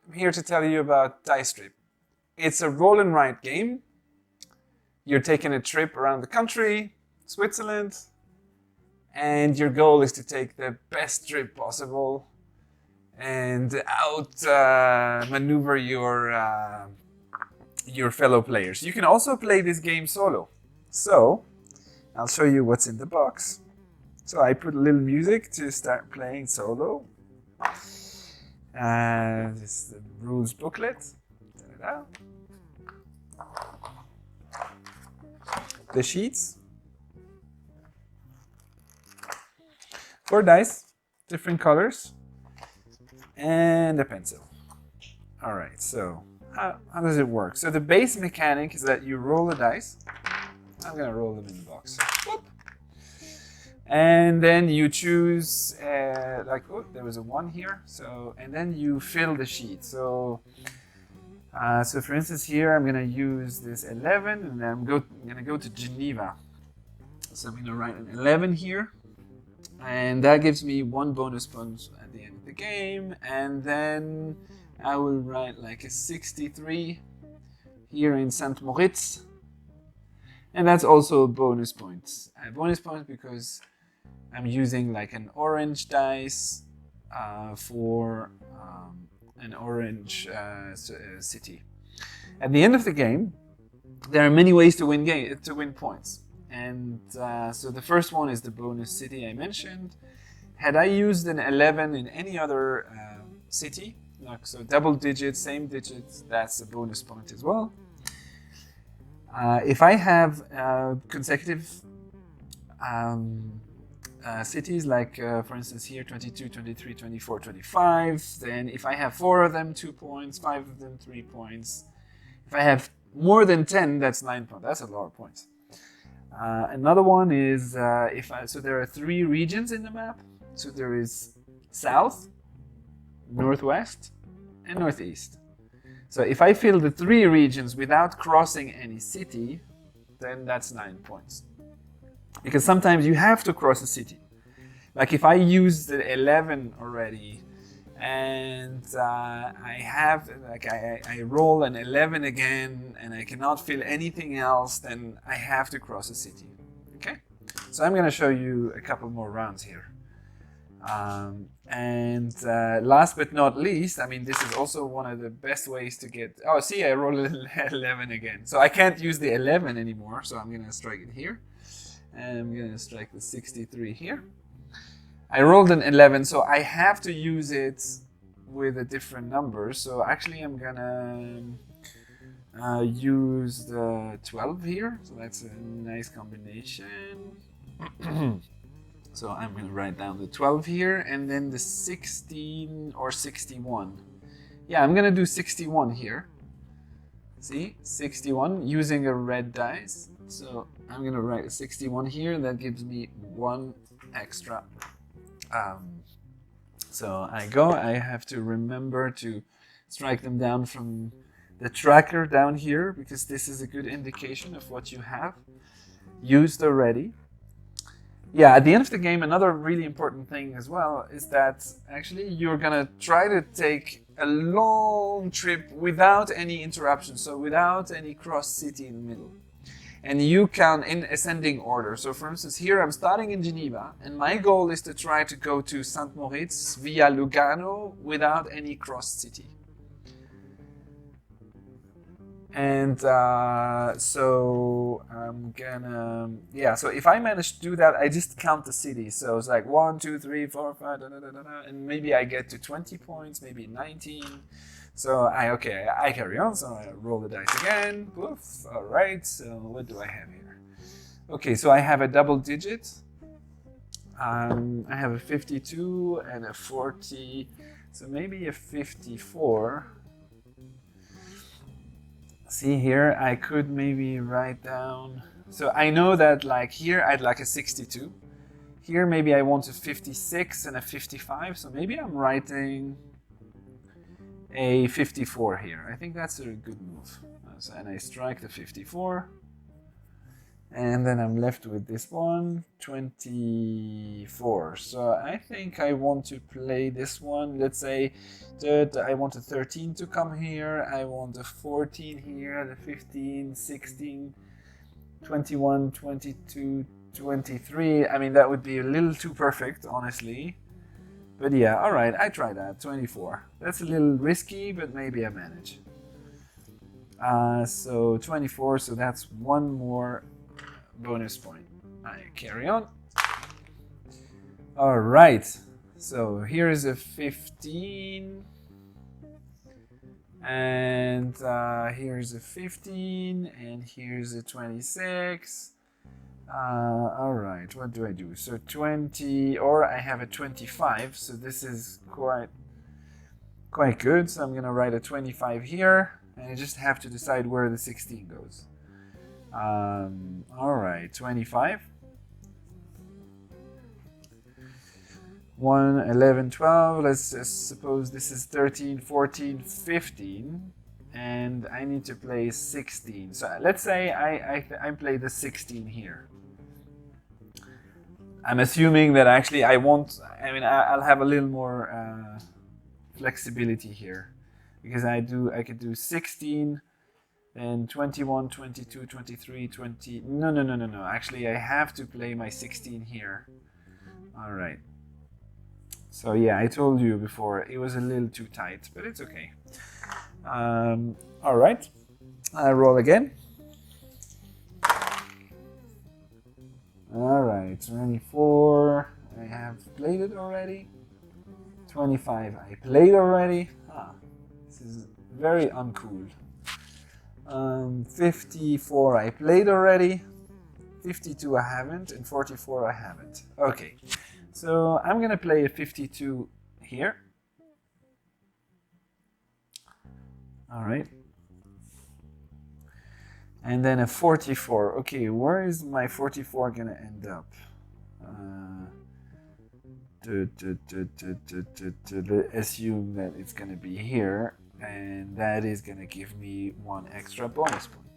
I'm here to tell you about Dice Trip. It's a roll and write game. You're taking a trip around the country, Switzerland, and your goal is to take the best trip possible and out maneuver your fellow players. You can also play this game solo. So I'll show you what's in the box. So I put a little music to start playing solo. This is the rules booklet. Ta-da-da. The sheets. 4 dice, different colors, and a pencil. All right, so how does it work? So the base mechanic is that you roll the dice. I'm gonna roll them in the box. Whoop. And then you choose, oh, there was a 1 here. So, and then you fill the sheet. So for instance, here I'm gonna use this 11, and I'm gonna go to Geneva. So I'm gonna write an 11 here, and that gives me 1 bonus point at the end of the game. And then I will write like a 63 here in St. Moritz, and that's also a bonus point. A bonus point because I'm using like an orange dice for an orange city. At the end of the game, there are many ways to win points. And so the first one is the bonus city I mentioned. Had I used an 11 in any other city, like so double digits, same digits, that's a bonus point as well. If I have consecutive cities, like for instance here 22, 23, 24, 25, then if I have 4 of them, 2 points, 5 of them, 3 points. If I have more than 10, that's 9 points. That's a lot of points. Another one is so there are 3 regions in the map. So there is south, northwest, and northeast. So if I fill the 3 regions without crossing any city, then that's 9 points. Because sometimes you have to cross a city. Like if I use the 11 already, and I roll an 11 again, and I cannot fill anything else, then I have to cross a city. Okay? So I'm going to show you a couple more rounds here. Last but not least, I mean, this is also one of the best ways to get... Oh, see, I rolled an 11 again. So I can't use the 11 anymore, so I'm going to strike it here. And I'm going to strike the 63 here. I rolled an 11, so I have to use it with a different number. So actually, I'm going to use the 12 here. So that's a nice combination. So I'm going to write down the 12 here, and then the 16 or 61. Yeah, I'm going to do 61 here. See, 61 using a red dice. So I'm going to write a 61 here. That gives me 1 extra. So I have to remember to strike them down from the tracker down here, because this is a good indication of what you have used already. Yeah, at the end of the game, another really important thing as well is that actually you're gonna try to take a long trip without any interruption, so without any cross city in the middle. And you count in ascending order. So for instance, here I'm starting in Geneva, and my goal is to try to go to St. Moritz via Lugano without any cross city. And so I'm gonna, so if I manage to do that, I just count the cities. So it's like 1, 2, 3, 4, 5, and maybe I get to 20 points, maybe 19. So I carry on. So I roll the dice again. Poof. All right. So what do I have here? Okay. So I have a double digit. I have a 52 and a 40. So maybe a 54. See here, I could maybe write down. So I know that like here I'd like a 62. Here maybe I want a 56 and a 55. So maybe I'm writing a 54 here. I think that's a good move. And I strike the 54. And then I'm left with this one, 24. So I think I want to play this one. Let's say that I want a 13 to come here. I want a 14 here, the 15, 16, 21, 22, 23. I mean, that would be a little too perfect, honestly. But yeah, all right, I try that, 24. That's a little risky, but maybe I manage. So 24, so that's one more bonus point. I carry on. All right, so here's a 15. And here's a 15, and here's a 26. All right, what do I do? So 20, or I have a 25, so this is quite good. So I'm gonna write a 25 here, and I just have to decide where the 16 goes. All right, 25. 1, 11, 12. Let's just suppose this is 13, 14, 15. And I need to play 16. So let's say I play the 16 here. I'm assuming that actually I'll have a little more flexibility here. Because I could do 16, and 21, 22, 23, 20. No. Actually, I have to play my 16 here. All right. So yeah, I told you before, it was a little too tight, but it's okay. All right. I roll again. All right, 24. I have played it already. 25. I played already. This is very uncool. 54 I played already, 52 I haven't, and 44 I haven't. Okay, so I'm gonna play a 52 here. All right. And then a 44. Okay, where is my 44 gonna end up? Assume that it's gonna be here. And that is going to give me one extra bonus point.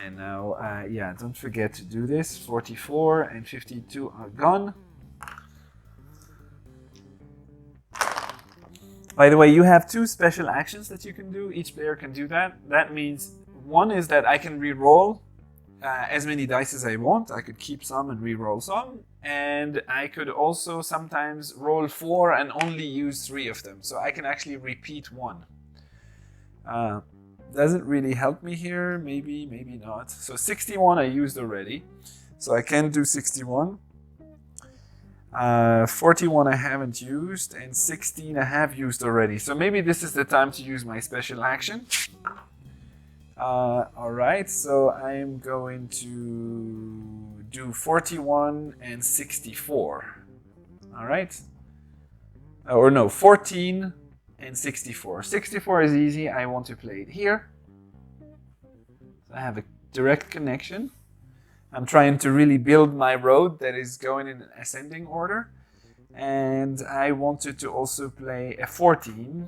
And now, yeah, don't forget to do this. 44 and 52 are gone. By the way, you have two special actions that you can do. Each player can do that. That means one is that I can re-roll as many dice as I want. I could keep some and re-roll some. And I could also sometimes roll 4 and only use 3 of them. So I can actually repeat one. Doesn't really help me here, maybe not. So 61 I used already, so I can do 61. 41 I haven't used, and 16 I have used already. So maybe this is the time to use my special action. All right, so I'm going to do 41 and 64. All right, or no, 14 and 64. 64 is easy. I want to play it here. So I have a direct connection. I'm trying to really build my road that is going in an ascending order. And I wanted to also play a 14.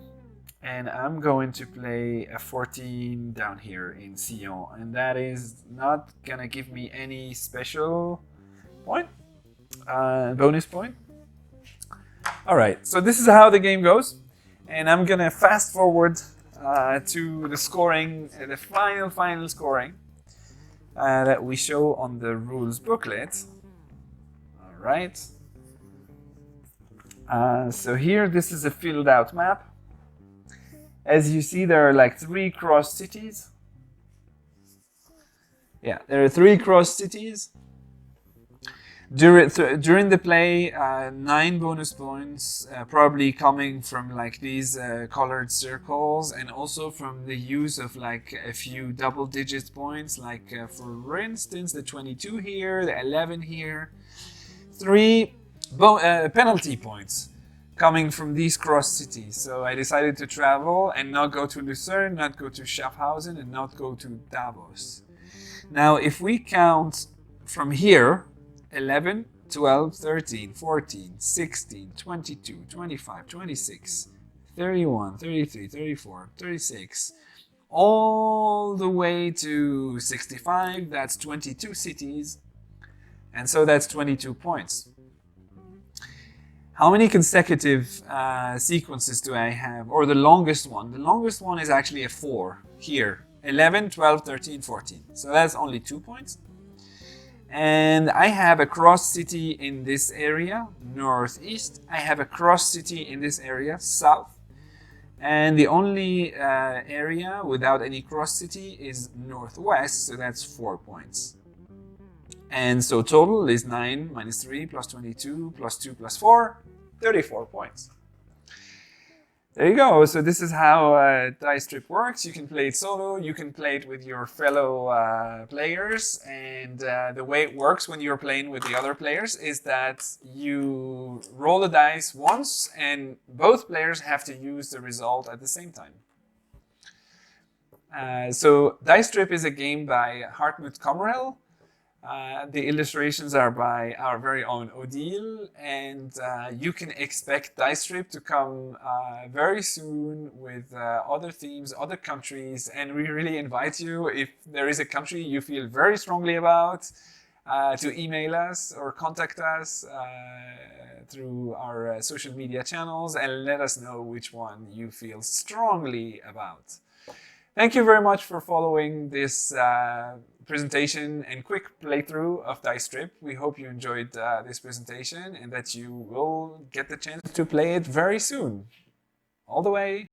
And I'm going to play a 14 down here in Sion. And that is not going to give me any special point, bonus point. All right, so this is how the game goes. And I'm gonna fast forward to the scoring, the final scoring that we show on the rules booklet. All right. So here, this is a filled out map. As you see, there are like 3 cross cities. Yeah, there are 3 cross cities. During the play, 9 bonus points, probably coming from like these colored circles, and also from the use of like a few double-digit points, like for instance the 22 here, the 11 here. 3 penalty points coming from these cross cities. So I decided to travel and not go to Lucerne, not go to Schaffhausen, and not go to Davos. Now, if we count from here, 11, 12, 13, 14, 16, 22, 25, 26, 31, 33, 34, 36, all the way to 65. That's 22 cities. And so that's 22 points. How many consecutive sequences do I have? Or the longest one? The longest one is actually a 4 here. 11, 12, 13, 14. So that's only 2 points. And I have a cross city in this area, northeast. I have a cross city in this area, south. And the only area without any cross city is northwest, so that's 4 points. And so total is 9 minus 3 plus 22 plus 2 plus 4, 34 points. There you go. So this is how Dice Trip works. You can play it solo, you can play it with your fellow players, and the way it works when you're playing with the other players is that you roll the dice once and both players have to use the result at the same time. So Dice Trip is a game by Hartmut Komrel. The illustrations are by our very own Odile, and you can expect Dice Trip to come very soon with other themes, other countries, and we really invite you, if there is a country you feel very strongly about, to email us or contact us through our social media channels and let us know which one you feel strongly about. Thank you very much for following this presentation and quick playthrough of Dice Trip. We hope you enjoyed this presentation and that you will get the chance to play it very soon. All the way.